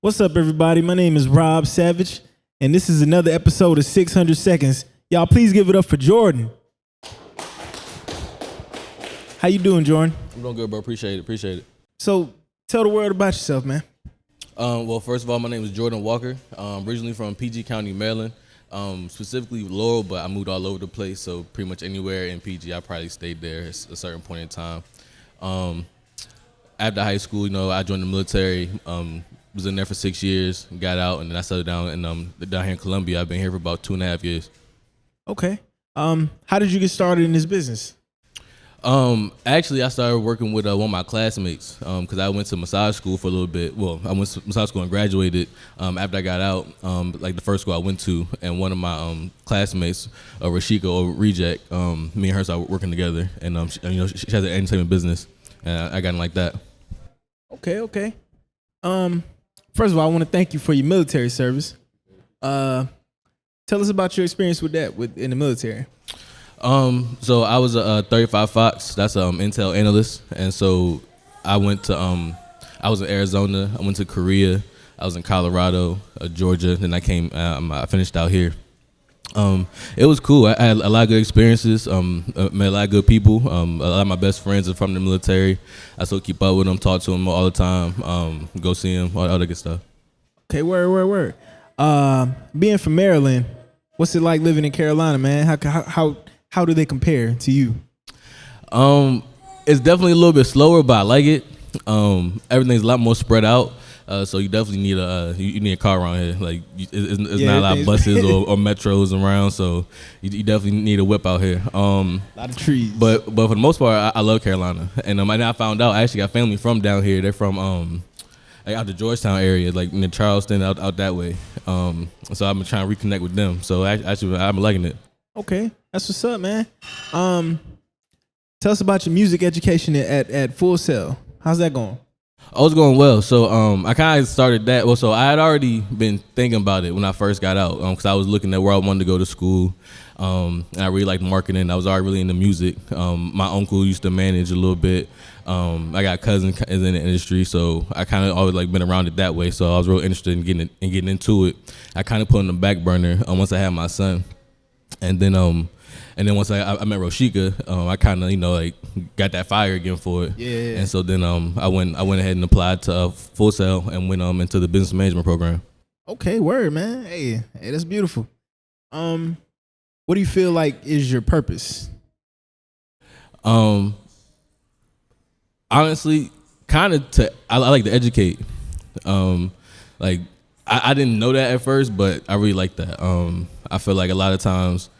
What's up, everybody? My name is Rob Savage, and this is another episode of 600 Seconds. Y'all, please give it up for Jordan. How you doing, Jordan? I'm doing good, bro. Appreciate it. So, tell the world about yourself, man. Well, first of all, my name is Jordan Walker. Originally from PG County, Maryland, specifically Laurel, but I moved all over the place. So pretty much anywhere in PG, I probably stayed there at a certain point in time. After high school, I joined the military. Was in there for 6 years, got out, and then I settled down down here in Columbia. I've been here for about 2.5 years. Okay. How did you get started in this business? Actually, I started working with one of my classmates because I went to massage school for a little bit. Well, I went to massage school and graduated after I got out, like the first school I went to. And one of my classmates, Rashika or Reject, me and her started working together. And, she has an entertainment business, and I got in like that. Okay. First of all, I want to thank you for your military service. Tell us about your experience with that in the military. So I was a 35 Fox. That's Intel analyst, and so I went to I was in Arizona. I went to Korea. I was in Colorado, Georgia. Then I finished out here. It was cool. I had a lot of good experiences. Met a lot of good people. A lot of my best friends are from the military. I still keep up with them, talk to them all the time. Go see them, all that good stuff. Okay, word. Being from Maryland, what's it like living in Carolina, man? How do they compare to you? It's definitely a little bit slower, but I like it. Everything's a lot more spread out. So you definitely need a car around here. Like it's not a lot of buses or metros around. So you definitely need a whip out here. A lot of trees. But for the most part, I love Carolina. And I found out I actually got family from down here. They're from like out the Georgetown area, like in Charleston, out that way. So I've been trying to reconnect with them. So actually, I'm liking it. Okay, that's what's up, man. Tell us about your music education at Full Sail. How's that going? Oh, it's going well. So I kind of started that. Well, so I had already been thinking about it when I first got out because I was looking at where I wanted to go to school. And I really liked marketing. I was already really into music. My uncle used to manage a little bit. I got cousins in the industry, so I kind of always been around it that way. So I was real interested in getting into it. I kind of put it on the back burner once I had my son. And then once I met Rashika, I kind of got that fire again for it. Yeah. And so then I went ahead and applied to Full Sail and went into the business management program. Okay, word, man. Hey, that's beautiful. What do you feel like is your purpose? Honestly, kind of I like to educate. I didn't know that at first, but I really like that. I feel like a lot of times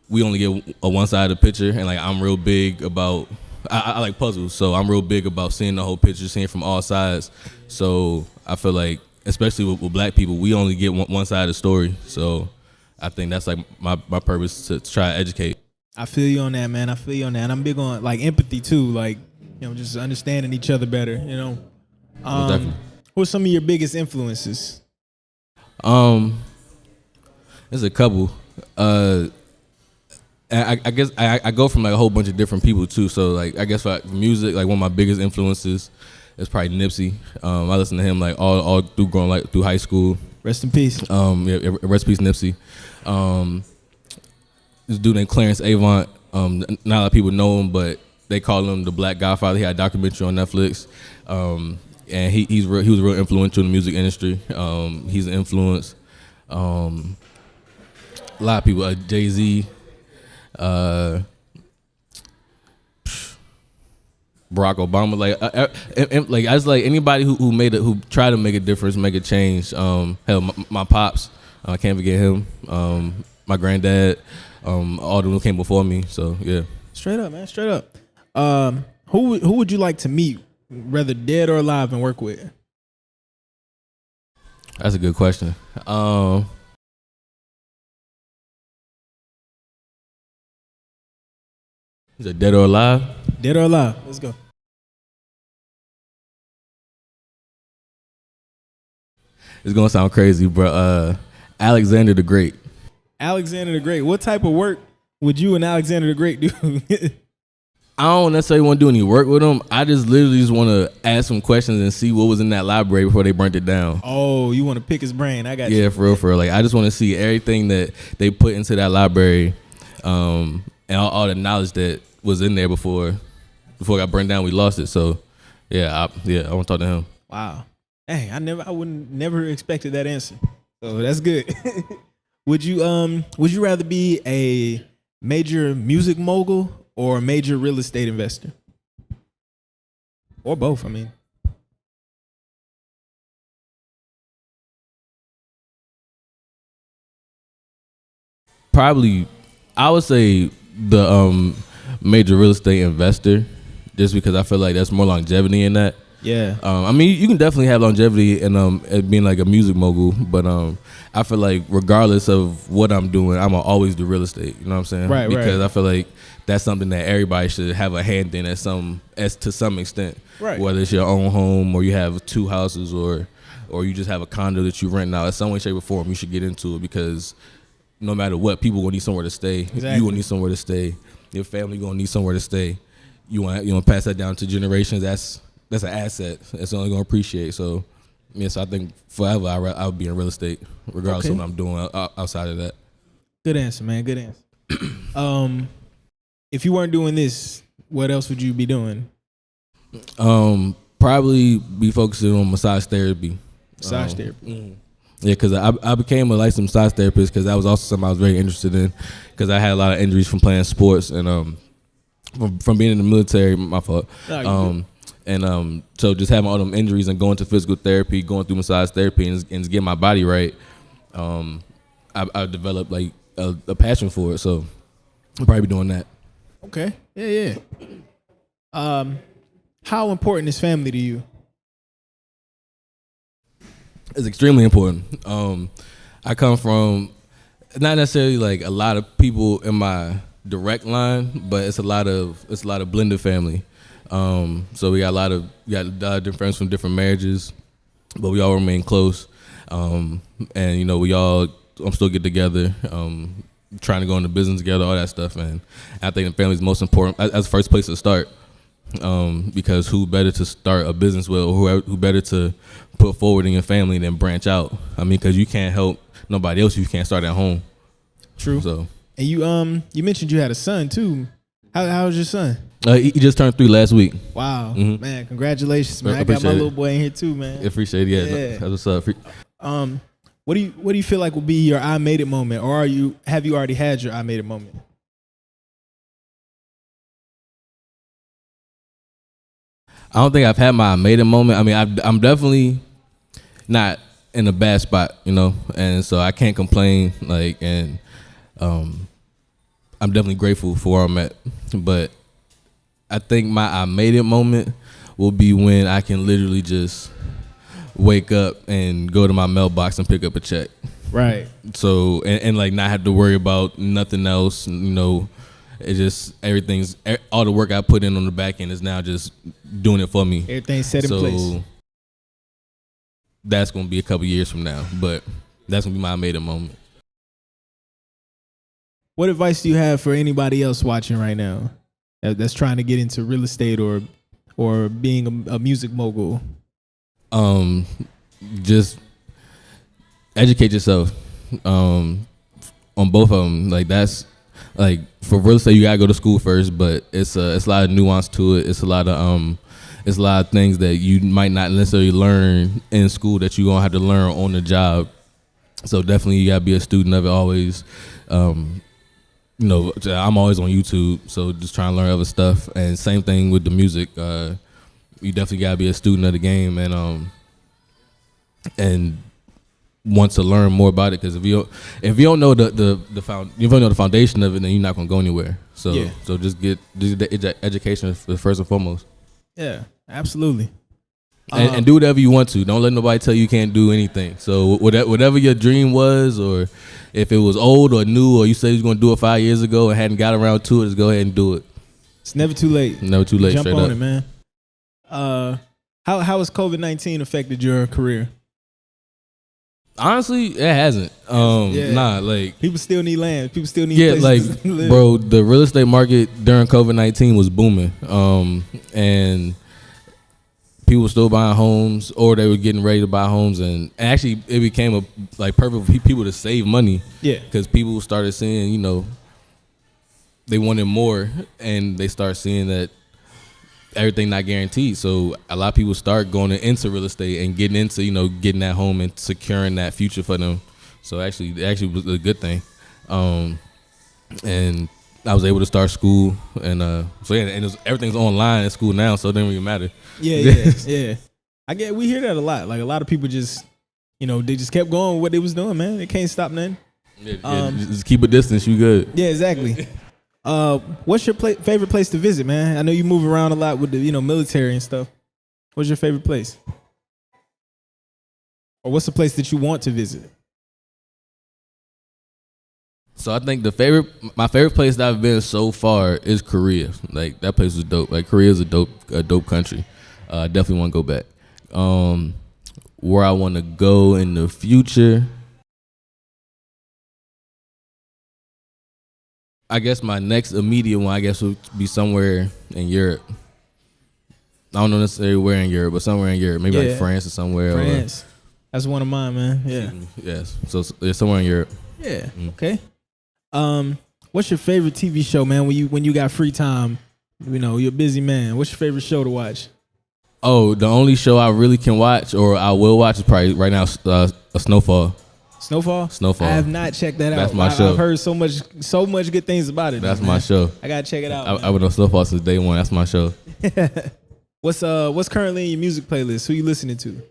we only get a one side of the picture, and I'm real big about I like puzzles, so I'm real big about seeing the whole picture, seeing it from all sides. So I feel like, especially with black people, we only get one side of the story. So I think that's my purpose to try to educate. I feel you on that, man. And I'm big on empathy too, just understanding each other better. What's some of your biggest influences? There's a couple. I guess I go from a whole bunch of different people too. So I guess for music, one of my biggest influences is probably Nipsey. I listened to him all through growing through high school. Rest in peace. Yeah, rest in peace, Nipsey. This dude named Clarence Avant. Not a lot of people know him, but they call him the Black Godfather. He had a documentary on Netflix. And he was real influential in the music industry. He's an influence. A lot of people, Jay-Z, Barack Obama, I just anybody who tried to make a difference, make a change. Hell, my pops, I can't forget him. My granddad, all of them who came before me. So yeah, straight up, man, straight up. Who would you like to meet, whether dead or alive, and work with? That's a good question. Is it dead or alive? Dead or alive. Let's go. It's gonna sound crazy, bro. Alexander the Great. Alexander the Great. What type of work would you and Alexander the Great do? I don't necessarily want to do any work with them. I just literally just want to ask some questions and see what was in that library before they burnt it down. Oh, you want to pick his brain? I got you. Yeah, for real. Like I just want to see everything that they put into that library, and all the knowledge that was in there before it got burned down. We lost it. So I want to talk to him. Wow. Hey, I wouldn't never expected that answer. So that's good. Would you rather be a major music mogul or a major real estate investor? Or both, I mean. Probably, I would say the major real estate investor, just because I feel like there's more longevity in that. Yeah. I mean, you can definitely have longevity in being like a music mogul, but I feel like regardless of what I'm doing, I'm always do real estate. You know what I'm saying? Right. Because I feel like that's something that everybody should have a hand in to some extent. Right. Whether it's your own home or you have 2 houses or you just have a condo that you rent out. In some way, shape, or form, you should get into it because no matter what, people gonna need somewhere to stay. Exactly. You gonna need somewhere to stay. Your family gonna need somewhere to stay. You want to pass that down to generations. That's an asset. It's only gonna appreciate. So, yes, I think forever I would be in real estate, regardless of what I'm doing outside of that. Good answer, man. Good answer. If you weren't doing this, what else would you be doing? Probably be focusing on massage therapy. Massage therapy. Yeah, because I became a licensed massage therapist because that was also something I was very interested in because I had a lot of injuries from playing sports and from being in the military. My fault. So just having all them injuries and going to physical therapy, going through massage therapy, and getting my body right, I developed like a passion for it. So I'll probably be doing that. Okay. Yeah. How important is family to you? It's extremely important. I come from not necessarily like a lot of people in my direct line, but it's a lot of blended family. So we got a lot of different friends from different marriages, but we all remain close. And I'm still get together, trying to go into business together, all that stuff. And I think the family is most important as the first place to start. Because who better to start a business with, or who better to put forward in your family than branch out? I mean, because you can't help nobody else if you can't start at home. True. So, and you mentioned you had a son too. How's your son? He just turned 3 last week. Wow, Mm-hmm. man! Congratulations, man! I got Appreciate my it. little boy in here too, man. Appreciate it. Yeah. That's what's up. What do you feel like will be your I made it moment, or have you already had your I made it moment? I don't think I've had my I made it moment. I mean, I'm definitely not in a bad spot, and so I can't complain. I'm definitely grateful for where I'm at. But I think my I made it moment will be when I can literally just wake up and go to my mailbox and pick up a check. Right. So and like not have to worry about nothing else. It's just all the work I put in on the back end is now just doing it for me. Everything's set in place. That's gonna be a couple years from now, but that's gonna be my I made it moment. What advice do you have for anybody else watching right now that's trying to get into real estate or being a music mogul? Just educate yourself on both of them. Like that's like for real estate, you gotta go to school first, but it's a lot of nuance to it. It's a lot of things that you might not necessarily learn in school that you're gonna have to learn on the job. So definitely you gotta be a student of it always. I'm always on YouTube, so just trying to learn other stuff. And same thing with the music. You definitely gotta be a student of the game and want to learn more about it. Because if you don't know the foundation of it, then you're not gonna go anywhere. So just get the education first and foremost. Yeah, absolutely. And do whatever you want to. Don't let nobody tell you can't do anything. So whatever your dream was, or if it was old or new, or you said you was going to do it 5 years ago and hadn't got around to it, just go ahead and do it. It's never too late. Never too late. Jump straight on up. it, man. How has COVID-19 affected your career? Honestly, it hasn't. Nah, like people still need land. People still need like to live. bro, the real estate market during COVID-19 was booming, and people were still buying homes, or they were getting ready to buy homes, and actually it became a perfect for people to save money. Yeah, because people started seeing, they wanted more, and they start seeing that everything not guaranteed. So a lot of people start going into real estate and getting into, getting that home and securing that future for them. So actually, it actually was a good thing. And I was able to start school, and and everything's online at school now, so it didn't really matter. Yeah. We hear that a lot. Like a lot of people just, they just kept going with what they was doing, man. They can't stop nothing. Just keep a distance, you good. Yeah, exactly. What's your favorite place to visit, man? I know you move around a lot with the military and stuff. What's your favorite place? Or what's the place that you want to visit? So I think my favorite place that I've been so far is Korea. Like that place was dope. Like Korea is a dope country. Definitely want to go back. Where I want to go in the future, I guess my next immediate one, would be somewhere in Europe. I don't know necessarily where in Europe, but somewhere in Europe, maybe like France or somewhere. France, that's one of mine, man. Yeah. Yes. So there's somewhere in Europe. Yeah. Okay. What's your favorite TV show, man? When you got free time, you're a busy man. What's your favorite show to watch? Oh, the only show I really can watch, or I will watch, is probably right now Snowfall. Snowfall? Snowfall. I have not checked that out. That's my show. I've heard so much good things about it. That's my show. I gotta check it out. I've been on Snowfall since day one. That's my show. What's currently in your music playlist? Who you listening to?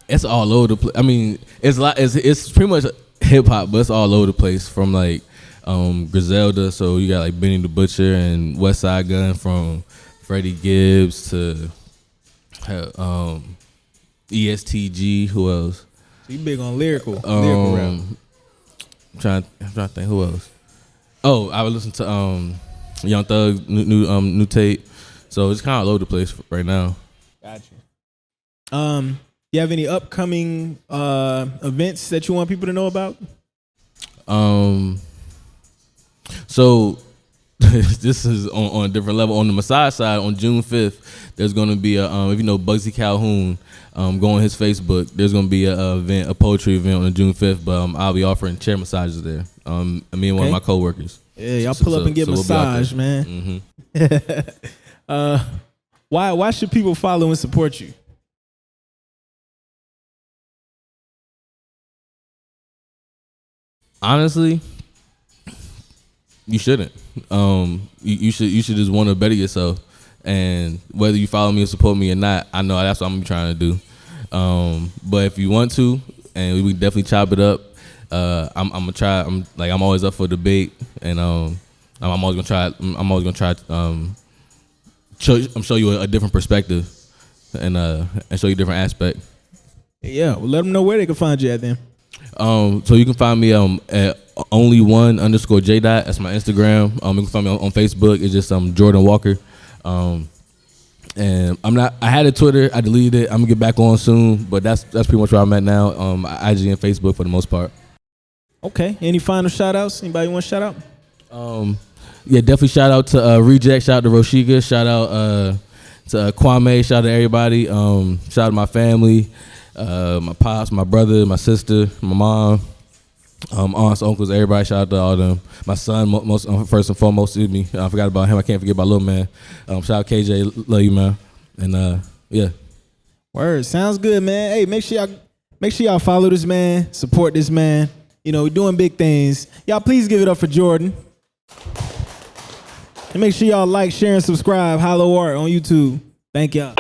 It's all over the place. I mean, it's pretty much hip hop, but it's all over the place. From like Griselda, so you got like Benny the Butcher and West Side Gun, from Freddie Gibbs to ESTG. Who else? So you big on lyrical rap. I'm trying to think who else. Oh, I would listen to Young Thug's new tape. So it's kind of all over the place right now. Gotcha. You have any upcoming events that you want people to know about? So this is on a different level. On the massage side, on June 5th, there's going to be a if you know Bugsy Calhoun, go on his Facebook. There's going to be a poetry event on June 5th, but I'll be offering chair massages there. Me and one of my coworkers. Yeah, y'all pull up and get massage, man. Mm-hmm. Why should people follow and support you? Honestly, you shouldn't. You should just want to better yourself. And whether you follow me or support me or not, I know that's what I'm gonna be trying to do. But if you want to, and we definitely chop it up, I'm gonna try. I'm always up for debate, and I'm always gonna try. I'm always gonna try. Show you a different perspective, and show you a different aspect. Yeah, well, let them know where they can find you at then. So you can find me at only1_J. That's my Instagram. You can find me on Facebook. It's just Jordan Walker. And I had a Twitter, I deleted it. I'm gonna get back on soon, but that's pretty much where I'm at now. IG and Facebook for the most part. Okay. Any final shout outs? Anybody want to shout out? Yeah, definitely shout out to Reject, shout out to Roshiga, shout out to Kwame, shout out to everybody. Shout out to my family. My pops, my brother, my sister, my mom, aunts, uncles, everybody. Shout out to all them. My son, first and foremost, excuse me. I forgot about him. I can't forget about little man. Shout out KJ, love you, man. And yeah. Word, sounds good, man. Hey, make sure y'all follow this man, support this man. We're doing big things. Y'all, please give it up for Jordan. And make sure y'all like, share, and subscribe. HYLO Art on YouTube. Thank y'all.